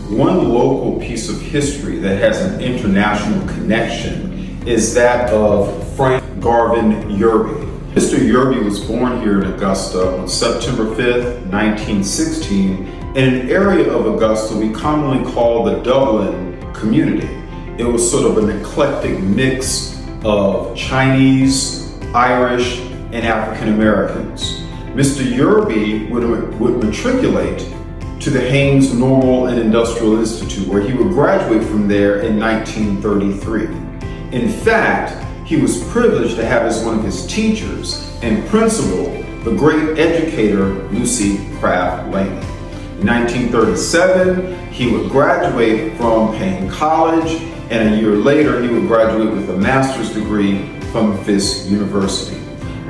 One local piece of history that has an international connection is that of Frank Garvin Yerby. Mr. Yerby was born here in Augusta on September 5th, 1916, in an area of Augusta we commonly call the Dublin community. It was sort of an eclectic mix of Chinese, Irish, and African Americans. Mr. Yerby would matriculate to the Haynes Normal and Industrial Institute, where he would graduate from there in 1933. In fact, he was privileged to have as one of his teachers and principal the great educator Lucy Craft Laney. In 1937, he would graduate from Payne College, and a year later, he would graduate with a master's degree from Fisk University.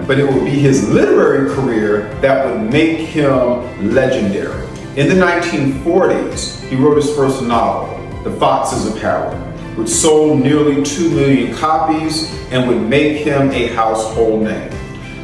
But it would be his literary career that would make him legendary. In the 1940s, he wrote his first novel, The Foxes of Harlem, which sold nearly 2 million copies and would make him a household name.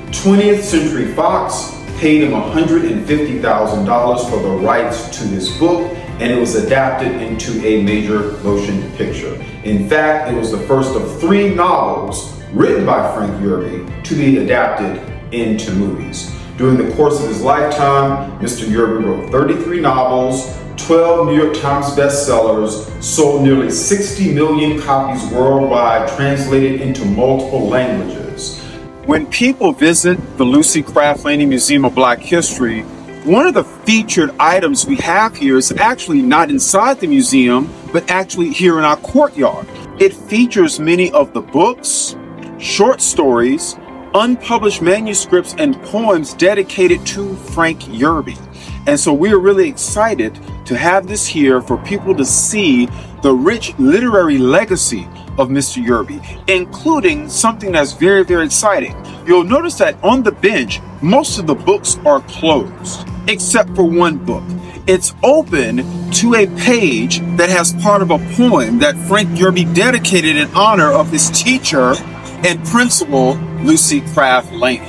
20th Century Fox paid him $150,000 for the rights to his book, and it was adapted into a major motion picture. In fact, it was the first of 3 novels written by Frank Yerby to be adapted into movies. During the course of his lifetime, Mr. Yerby wrote 33 novels, 12 New York Times bestsellers, sold nearly 60 million copies worldwide, translated into multiple languages. When people visit the Lucy Craft Laney Museum of Black History, one of the featured items we have here is actually not inside the museum, but actually here in our courtyard. It features many of the books, short stories, unpublished manuscripts, and poems dedicated to Frank Yerby. And so we are really excited to have this here for people to see the rich literary legacy of Mr. Yerby, including something that's very, very exciting. You'll notice that on the bench, most of the books are closed, except for one book. It's open to a page that has part of a poem that Frank Yerby dedicated in honor of his teacher and principal, Lucy Craft Laney.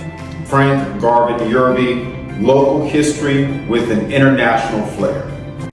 Frank Garvin Yerby, local history with an international flair.